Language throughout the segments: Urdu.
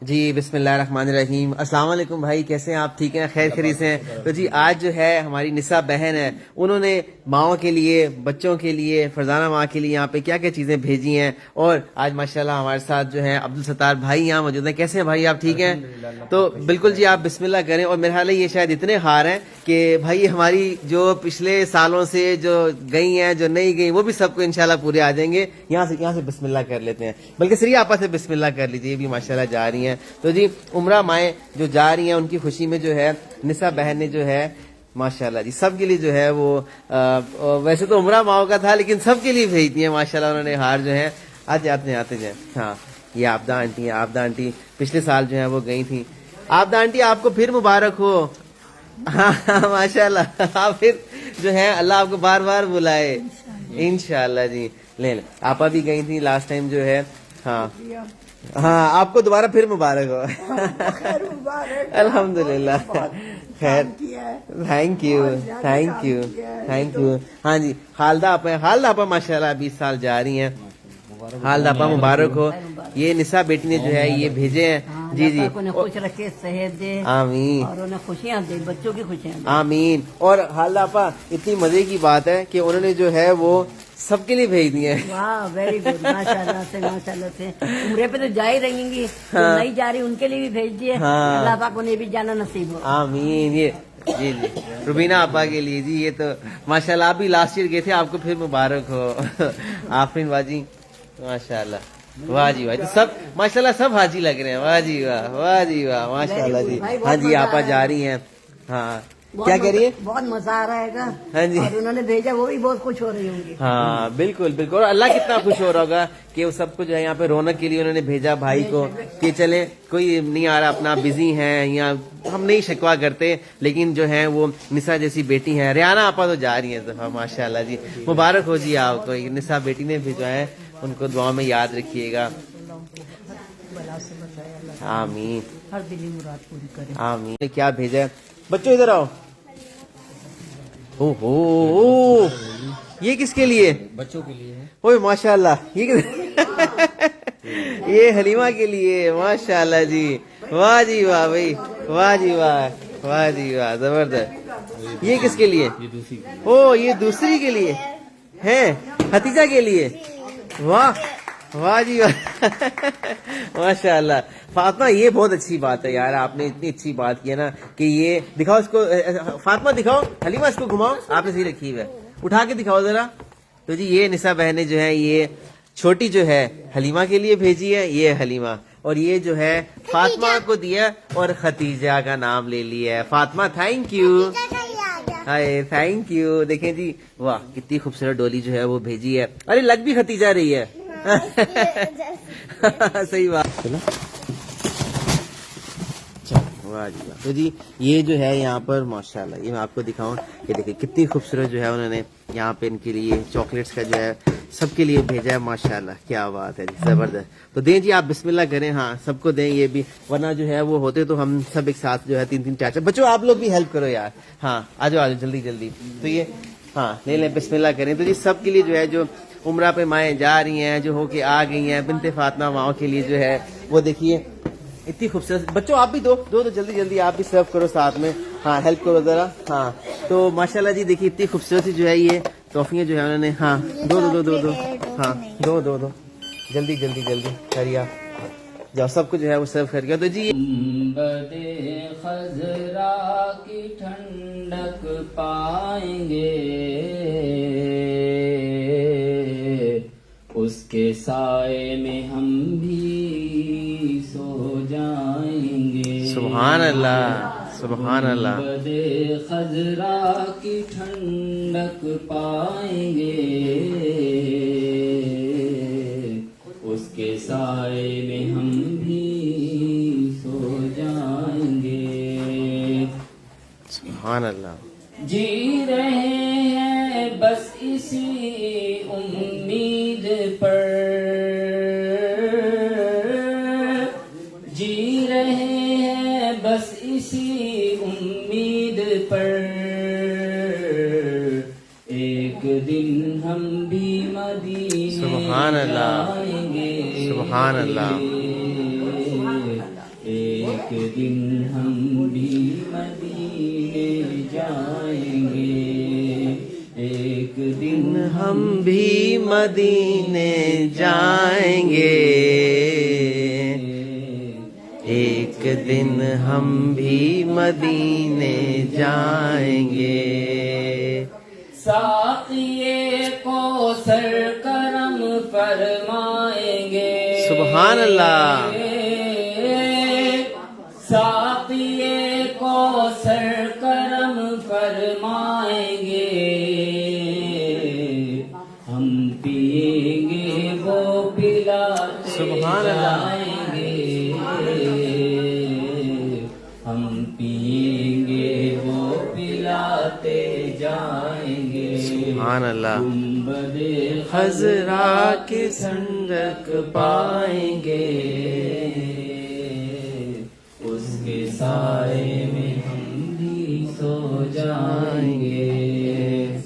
جی بسم اللہ الرحمن الرحیم. السلام علیکم بھائی, کیسے ہیں آپ؟ ٹھیک ہیں؟ خیر خیریت سے ہیں؟ تو جی آج جو ہے ہماری نسا بہن ہے, انہوں نے ماؤں کے لیے, بچوں کے لیے, فرزانہ ماں کے لیے یہاں پہ کیا کیا چیزیں بھیجی ہیں. اور آج ماشاءاللہ ہمارے ساتھ جو ہے عبدالستار بھائی یہاں موجود ہیں. کیسے ہیں بھائی آپ؟ ٹھیک ہیں؟ تو بالکل جی, آپ بسم اللہ کریں. اور میرا خیال ہے یہ شاید اتنے ہار ہیں کہ بھائی ہماری جو پچھلے سالوں سے جو گئی ہیں, جو نہیں گئی, وہ بھی سب کو انشاءاللہ پورے آ جائیں گے. یہاں سے بسم اللہ کر لیتے ہیں, بلکہ سری آپا سے بسم اللہ کر لیجیے, یہ بھی ماشاءاللہ جا رہی ہیں. تو جی عمرہ مائیں جو جا رہی ہیں, ان کی خوشی میں جو ہے نسا بہن نے جو ہے ماشاءاللہ جی سب کے لیے جو ہے وہ ویسے تو عمرہ ماؤں کا تھا لیکن سب کے لیے بھیج دیے ماشاءاللہ انہوں نے ہار جو ہے. آتے جائیں. ہاں یہ آبدہ آنٹی ہیں. آبدہ آنٹی پچھلے سال جو ہے وہ گئی تھیں. آبدہ آنٹی آپ کو پھر مبارک ہو. ہاں ماشاءاللہ, آپ پھر جو ہے اللہ آپ کو بار بار بلائے انشاءاللہ. جی لے لیں, آپا بھی گئی تھی لاسٹ ٹائم جو ہے. ہاں آپ کو دوبارہ پھر مبارک ہو. الحمدللہ. خیر, تھینک یو. ہاں جی خالدہ آپا ماشاءاللہ 20 سال جا رہی ہیں. خالدہ آپا مبارک ہو. یہ نسا بیٹی نے جو ہے یہ بھیجے ہیں. جی انہیں خوش رکھے, صحت دے, آمین اور انہیں خوشیاں دے, بچوں کی خوشیاں دے. آمین. اور خالدہ آپا اتنی مزے کی بات ہے کہ انہوں نے جو ہے وہ سب کے لیے بھیج دیے ہیں. واہ ویری گڈ, ماشاءاللہ سے عمرے پہ تو جا ہی رہیں گی, جو نہیں جا رہی ان کے لیے بھی بھیج دیے. اللہ پاک انہیں بھی جانا نصیب ہو. آمین. یہ جی روبینہ آپا کے لیے جی, یہ تو ماشاءاللہ آپ بھی لاسٹ ایئر گئے تھے, آپ کو پھر مبارک ہو. آفرین باجی ماشاءاللہ, واہ جی واہ, سب ماشاءاللہ سب حاجی لگ رہے ہیں. واہ جی واہ ماشاءاللہ جی. ہاں جی آپا جا رہی ہیں. ہاں کیا کہہ رہی ہے؟ بہت مزہ آ رہا ہے. ہاں جی, اور انہوں نے بھیجا, وہ بھی بہت خوش ہو رہی ہوں گی. ہاں بالکل. اور اللہ کتنا خوش ہو رہا ہوگا کہ وہ سب کو جو ہے یہاں پہ رونق کے لیے انہوں نے بھیجا بھائی کو, کہ چلے کوئی نہیں آ رہا, اپنا بزی ہیں, یا ہم نہیں شکوا کرتے, لیکن جو ہے وہ نسا جیسی بیٹی ہیں. ریانہ آپا تو جا رہی ہیں اس دفعہ ماشاءاللہ جی. مبارک ہو جی آپ کو, نسا بیٹی نے بھیجا ہے, ان کو دعا میں یاد رکھیے گا. آمین ہر دلی مراد پوری کرے. آمین. کیا بھیجا ہے بچوں, ادھر آؤ. اوہ یہ کس کے لیے؟ بچوں کے لیے. اوہ ماشاءاللہ, یہ حلیمہ کے لیے ماشاءاللہ جی. واہ جی واہ بھائی, واہ جی واہ زبردست. یہ کس کے لیے؟ یہ دوسری کے لیے. اوہ یہ دوسری کے لیے ہے, حتیجہ کے لیے. واہ جی واہ ماشاءاللہ. فاطمہ یہ بہت اچھی بات ہے یار, آپ نے اتنی اچھی بات کی ہے نا, کہ یہ دکھاؤ اس کو. فاطمہ دکھاؤ, حلیمہ اس کو گھماؤ, آپ نے صحیح رکھی ہوئی ہے, اٹھا کے دکھاؤ ذرا. تو جی یہ نسا بہنیں جو ہیں, یہ چھوٹی جو ہے حلیمہ کے لیے بھیجی ہے, یہ حلیمہ, اور یہ جو ہے فاطمہ کو دیا اور ختیجہ کا نام لے لیا ہے. Fatima thank you. Thank you. دیکھیں جی واہ کتنی خوبصورت ڈولی جو ہے وہ بھیجی ہے. ارے لگ بھی ختیجہ رہی ہے. صحیح بات. تو جی یہ جو ہے یہاں پر ماشاءاللہ, یہ میں آپ کو دکھاؤں کہ دیکھیں کتنی خوبصورت جو ہے انہوں نے یہاں پہ ان کے لیے چاکلیٹس کا جو ہے سب کے لیے بھیجا ہے. ماشاءاللہ کیا بات ہے جی, زبردست. تو دیں جی آپ بسم اللہ کریں. ہاں سب کو دیں یہ بھی, ورنہ جو ہے وہ ہوتے تو ہم سب ایک ساتھ جو ہے 3 4 بچوں آپ لوگ بھی ہیلپ کرو یار. ہاں آ جاؤ جلدی. تو یہ ہاں لے لیں, بسم اللہ کریں. تو جی سب کے لیے جو ہے جو عمرہ پہ مائیں جا رہی ہیں, جو ہو کے آ گئی ہیں, بنت فاطمہ ماؤں کے لیے جو ہے وہ دیکھیے اتنی خوبصورت. بچوں آپ بھی دو جلدی آپ بھی سرو کرو ساتھ میں. ہاں ہیلپ کرو ذرا. ہاں تو ماشاءاللہ جی دیکھیے اتنی خوبصورت جو ہے یہ ٹافیاں جو ہے انہوں نے. ہاں دو. ہاں دو جلدی کریا جاؤ, سب کو جو ہے وہ سرو کر گیا. تو جی گنبد خضرا کی ٹھنڈک پائیں گے, اس کے سائے میں ہم بھی سو جائیں گے. سبحان اللہ. گنبد خضرا کی ٹھنڈک پائیں گے, اس کے سائے میں ہم بھی سو جائیں گے. سبحان اللہ. جی رہے ہیں بس اسی امید پر, جی رہے ہیں بس اسی امید پر, ایک دن ہم بھی مدینے سبحان اللہ. جائیں گے. سبحان اللہ. دن ہم بھی مدینے جائیں گے، ایک دن ہم بھی مدینے جائیں گے، ایک دن ہم بھی مدینے جائیں گے۔ ساقیے کو سر کرم فرمائیں گے، سبحان اللہ، ساقیے کو سر کرم فرمائیں گے، ہم پیئیں گے وہ پلاتے سبحان اللہ، جائیں گے، ہم پیئیں گے وہ پلاتے جائیں گے، سبحان اللہ، گنبد خضرا کی ٹھنڈک پائیں گے، اس کے سائے میں ہم بھی سو جائیں گے،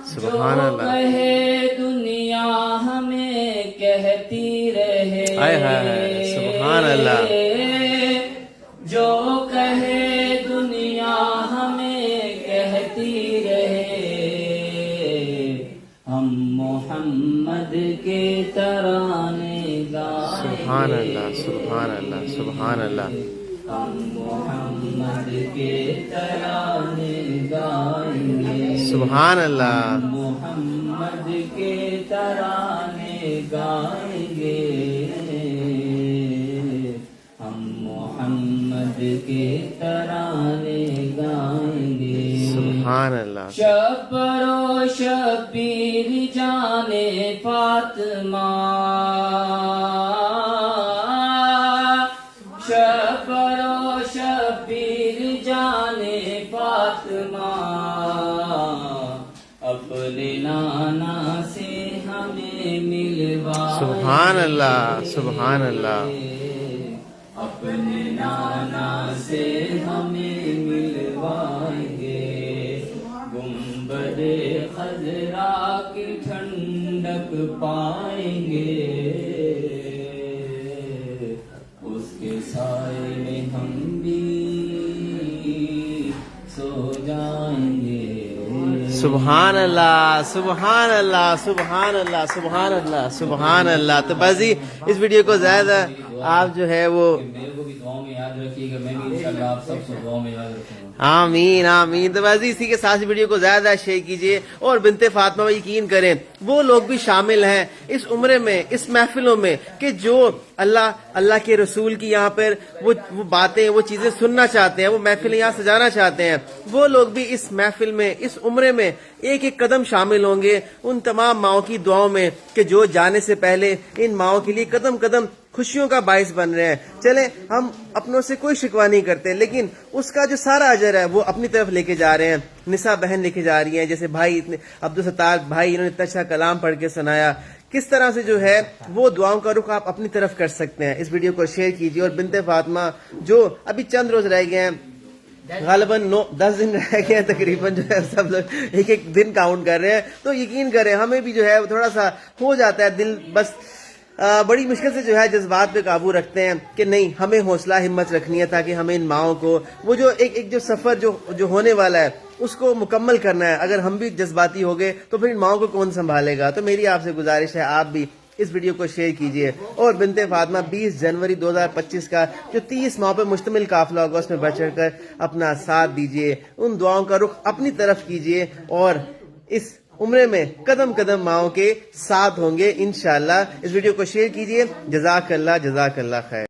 سبحان جو اللہ، کہے دنیا ہمیں کہتی رہے، ہائے ہائے، سبحان اللہ، جو کہے دنیا ہمیں کہتی رہے، ہم محمد کے ترانے گائیں گے، سبحان اللہ، سبحان اللہ، سبحان اللہ، ہم محمد کے ترانے گائیں گے، سبحان اللہ، محمد کے ترانے گائیں گے، ہم محمد کے ترانے گائیں گے، سبحان اللہ، شبر و شبیر جانے فاطمہ، شبر و شبیر جانے فاطمہ، اپنے نانا سے ہمیں ملوا، سبحان اللہ، سبحان اللہ، اپنے نانا سے ہمیں ملوائیں گے، گنبد خضرا کی ٹھنڈک پائیں گے، اس کے سائے میں ہم بھی سو جائیں گے، سبحان اللہ، سبحان اللہ، سبحان اللہ، سبحان اللہ، سبحان اللہ۔ تو بس جی اس ویڈیو کو زیادہ آپ جو ہے وہ میرے کو بھی دعاؤں میں یاد رکھیے گا، میں بھی انشاءاللہ آپ سب کو دعاؤں میں یاد رکھوں گا۔ آمین آمین۔ تو بس اسی کے ساتھ ویڈیو کو زیادہ شیئر کیجیے، اور بنت فاطمہ یقین کریں وہ لوگ بھی شامل ہیں اس عمرے میں، اس محفلوں میں، کہ جو اللہ کے رسول کی یہاں پر وہ باتیں، وہ چیزیں سننا چاہتے ہیں، وہ محفل یہاں سجانا چاہتے ہیں، وہ لوگ بھی اس محفل میں، اس عمرے میں ایک ایک قدم شامل ہوں گے ان تمام ماؤں کی دعاؤں میں، کہ جو جانے سے پہلے ان ماؤں کے لیے قدم قدم خوشیوں کا باعث بن رہے ہیں۔ چلیں ہم اپنوں سے کوئی شکوہ نہیں کرتے، لیکن اس کا جو سارا اجر ہے وہ اپنی طرف لے کے جا رہے ہیں، نساء بہن لے کے جا رہی ہیں، جیسے بھائی عبدالستار بھائی انہوں نے اتنا اچھا کلام پڑھ کے سنایا، کس طرح سے جو ہے وہ دعاؤں کا رخ آپ اپنی طرف کر سکتے ہیں۔ اس ویڈیو کو شیئر کیجیے، اور بنت فاطمہ جو ابھی چند روز رہ گئے ہیں، غالباً 10 دن رہ گئے ہیں تقریباً، جو ہے سب لوگ ایک ایک دن کاؤنٹ کر رہے ہیں، تو یقین کریں ہمیں بھی جو ہے تھوڑا سا ہو جاتا ہے دل، بس بڑی مشکل سے جو ہے جذبات پہ قابو رکھتے ہیں کہ نہیں ہمیں حوصلہ ہمت رکھنی ہے، تاکہ ہمیں ان ماؤں کو وہ جو ایک جو سفر جو ہونے والا ہے اس کو مکمل کرنا ہے۔ اگر ہم بھی جذباتی ہو گئے تو پھر ان ماؤں کو کون سنبھالے گا؟ تو میری آپ سے گزارش ہے آپ بھی اس ویڈیو کو شیئر کیجئے، اور بنت فاطمہ 20 جنوری 2025 کا جو 30 ماہ پر مشتمل قافلہ ہوگا اس میں بڑھ چڑھ کر اپنا ساتھ دیجئے، ان دعاؤں کا رخ اپنی طرف کیجئے، اور اس عمرے میں قدم قدم ماؤں کے ساتھ ہوں گے انشاءاللہ۔ اس ویڈیو کو شیئر کیجئے۔ جزاک اللہ خیر۔